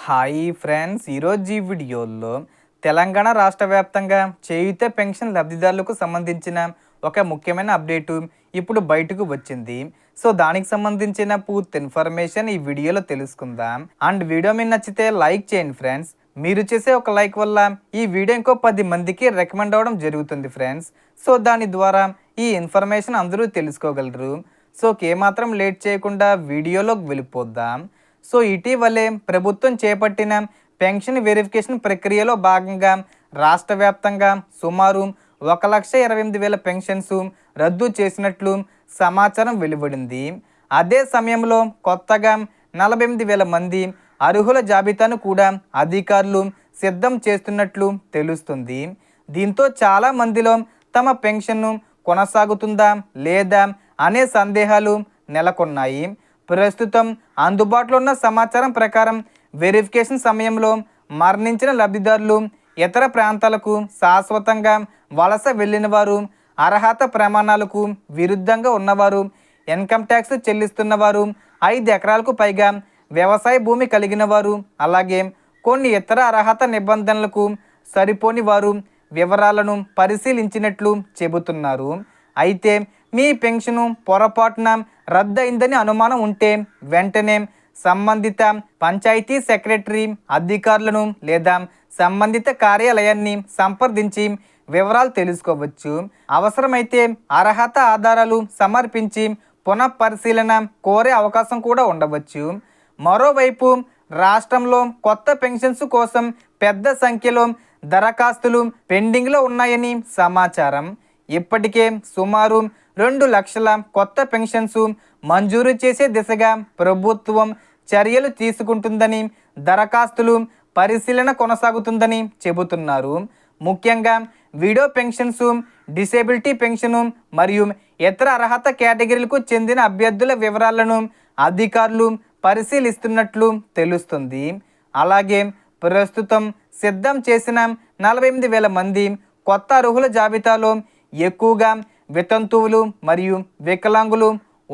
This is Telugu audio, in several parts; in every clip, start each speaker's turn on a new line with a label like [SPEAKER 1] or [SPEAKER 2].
[SPEAKER 1] హాయ్ ఫ్రెండ్స్, ఈరోజు ఈ వీడియోలో తెలంగాణ రాష్ట్ర వ్యాప్తంగా చేయూత పెన్షన్ లబ్ధిదారులకు సంబంధించిన ఒక ముఖ్యమైన అప్డేటు ఇప్పుడు బయటకు వచ్చింది. సో దానికి సంబంధించిన పూర్తి ఇన్ఫర్మేషన్ ఈ వీడియోలో తెలుసుకుందాం. అండ్ వీడియో మీకు నచ్చితే లైక్ చేయండి ఫ్రెండ్స్. మీరు చేసే ఒక లైక్ వల్ల ఈ వీడియో ఇంకో 10 మందికి రికమెండ్ అవ్వడం జరుగుతుంది ఫ్రెండ్స్. సో దాని ద్వారా ఈ ఇన్ఫర్మేషన్ అందరూ తెలుసుకోగలరు. సో ఏమాత్రం లేట్ చేయకుండా వీడియోలోకి వెళ్ళిపోద్దాం. సో ఇటీవలే ప్రభుత్వం చేపట్టిన పెన్షన్ వెరిఫికేషన్ ప్రక్రియలో భాగంగా రాష్ట్ర వ్యాప్తంగా సుమారు 1,28,000 పెన్షన్స్ రద్దు చేసినట్లు సమాచారం వెలువడింది. అదే సమయంలో కొత్తగా 48,000 మంది అర్హుల జాబితాను కూడా అధికారులు సిద్ధం చేస్తున్నట్లు తెలుస్తుంది. దీంతో చాలా మందిలో తమ పెన్షన్ను కొనసాగుతుందా లేదా అనే సందేహాలు నెలకొన్నాయి. ప్రస్తుతం అందుబాటులో ఉన్న సమాచారం ప్రకారం వెరిఫికేషన్ సమయంలో మరణించిన లబ్ధిదారులు, ఇతర ప్రాంతాలకు శాశ్వతంగా వలస వెళ్ళిన వారు, అర్హత ప్రమాణాలకు విరుద్ధంగా ఉన్నవారు, ఇన్కమ్ ట్యాక్స్ చెల్లిస్తున్నవారు, 5 ఎకరాలకు పైగా వ్యవసాయ భూమి కలిగిన వారు, అలాగే కొన్ని ఇతర అర్హత నిబంధనలకు సరిపోని వారు వివరాలను పరిశీలించినట్లు చెబుతున్నారు. అయితే మీ పెన్షను పొరపాటున రద్దయిందని అనుమానం ఉంటే వెంటనే సంబంధిత పంచాయతీ సెక్రటరీ అధికారులను లేదా సంబంధిత కార్యాలయాన్ని సంప్రదించి వివరాలు తెలుసుకోవచ్చు. అవసరమైతే అర్హత ఆధారాలు సమర్పించి పునఃపరిశీలన కోరే అవకాశం కూడా ఉండవచ్చు. మరోవైపు రాష్ట్రంలో కొత్త పెన్షన్స్ కోసం పెద్ద సంఖ్యలో దరఖాస్తులు పెండింగ్లో ఉన్నాయని సమాచారం. ఇప్పటికే సుమారు 2 లక్షల కొత్త పెన్షన్స్ మంజూరు చేసే దిశగా ప్రభుత్వం చర్యలు తీసుకుంటుందని, దరఖాస్తులు పరిశీలన కొనసాగుతుందని చెబుతున్నారు. ముఖ్యంగా విడో పెన్షన్స్, డిసేబిలిటీ పెన్షన్ మరియు ఇతర అర్హత కేటగిరీలకు చెందిన అభ్యర్థుల వివరాలను అధికారులు పరిశీలిస్తున్నట్లు తెలుస్తుంది. అలాగే ప్రస్తుతం సిద్ధం చేసిన 48,000 మంది కొత్త అర్హుల జాబితాలో ఎక్కువగా వితంతువులు మరియు వికలాంగులు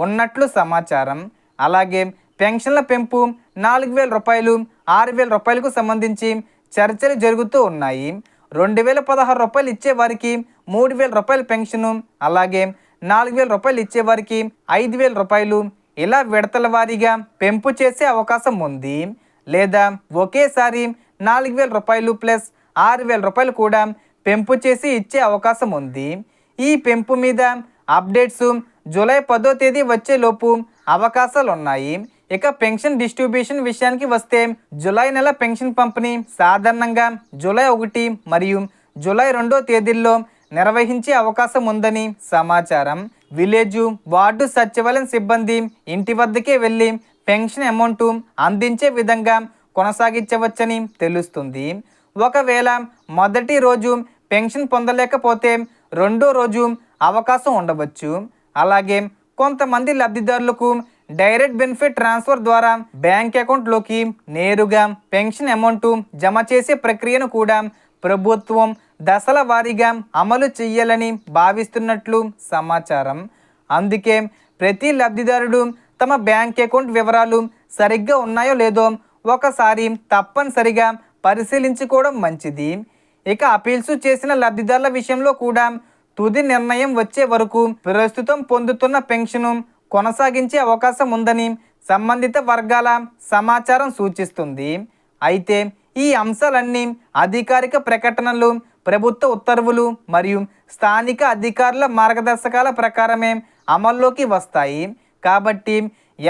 [SPEAKER 1] ఉన్నట్లు సమాచారం. అలాగే పెన్షన్ల పెంపు 4,000 రూపాయలు, 6,000 రూపాయలకు సంబంధించి చర్చలు జరుగుతూ ఉన్నాయి. 2,016 రూపాయలు ఇచ్చేవారికి 3,000 రూపాయల పెన్షను, అలాగే 4,000 రూపాయలు ఇచ్చేవారికి 5,000 రూపాయలు, ఇలా విడతల వారీగా పెంపు చేసే అవకాశం ఉంది. లేదా ఒకేసారి 4,000 రూపాయలు ప్లస్ 6,000 రూపాయలు కూడా పెంపు చేసి ఇచ్చే అవకాశం ఉంది. ఈ పెంపు మీద అప్డేట్స్ జూలై 10వ తేదీ వచ్చేలోపు అవకాశాలు ఉన్నాయి. ఇక పెన్షన్ డిస్ట్రిబ్యూషన్ విషయానికి వస్తే జూలై నెల పెన్షన్ పంపిణీ సాధారణంగా జూలై 1 మరియు జూలై 2వ తేదీల్లో నిర్వహించే అవకాశం ఉందని సమాచారం. విలేజ్, వార్డు సచివాలయం సిబ్బంది ఇంటి వద్దకే వెళ్ళి పెన్షన్ అమౌంట్ అందించే విధంగా కొనసాగించవచ్చని తెలుస్తుంది. ఒకవేళ మొదటి రోజు పెన్షన్ పొందలేకపోతే రెండో రోజు అవకాశం ఉండవచ్చు. అలాగే కొంతమంది లబ్ధిదారులకు డైరెక్ట్ బెనిఫిట్ ట్రాన్స్ఫర్ ద్వారా బ్యాంక్ అకౌంట్లోకి నేరుగా పెన్షన్ అమౌంట్ జమ చేసే ప్రక్రియను కూడా ప్రభుత్వం దశల వారీగా అమలు చేయాలని భావిస్తున్నట్లు సమాచారం. అందుకే ప్రతి లబ్ధిదారుడు తమ బ్యాంక్ అకౌంట్ వివరాలు సరిగ్గా ఉన్నాయో లేదో ఒకసారి తప్పనిసరిగా పరిశీలించుకోవడం మంచిది. ఇక అపీల్స్ చేసిన లబ్ధిదారుల విషయంలో కూడా తుది నిర్ణయం వచ్చే వరకు ప్రస్తుతం పొందుతున్న పెన్షను కొనసాగించే అవకాశం ఉందని సంబంధిత వర్గాల సమాచారం సూచిస్తుంది. అయితే ఈ అంశాలన్నీ అధికారిక ప్రకటనలు, ప్రభుత్వ ఉత్తర్వులు మరియు స్థానిక అధికారుల మార్గదర్శకాల ప్రకారమే అమల్లోకి వస్తాయి. కాబట్టి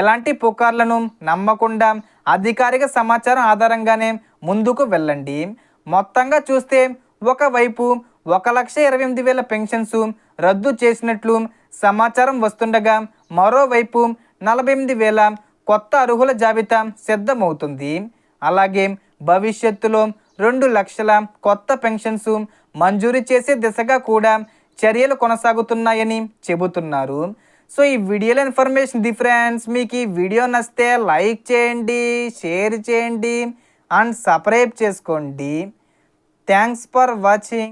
[SPEAKER 1] ఎలాంటి పుకార్లను నమ్మకుండా అధికారిక సమాచారం ఆధారంగానే ముందుకు వెళ్ళండి. మొత్తంగా చూస్తే ఒకవైపు 1,28,000 పెన్షన్స్ రద్దు చేసినట్లు సమాచారం వస్తుండగా మరోవైపు 48,000 కొత్త అర్హుల జాబితా సిద్ధమవుతుంది. అలాగే భవిష్యత్తులో 2 లక్షల కొత్త పెన్షన్స్ మంజూరు చేసే దిశగా కూడా చర్యలు కొనసాగుతున్నాయని చెబుతున్నారు. సో ఈ వీడియోలో ఇన్ఫర్మేషన్ ఫ్రెండ్స్. మీకు ఈ వీడియో నచ్చితే లైక్ చేయండి, షేర్ చేయండి అండ్ సబ్స్క్రైబ్ చేసుకోండి. Thanks for watching.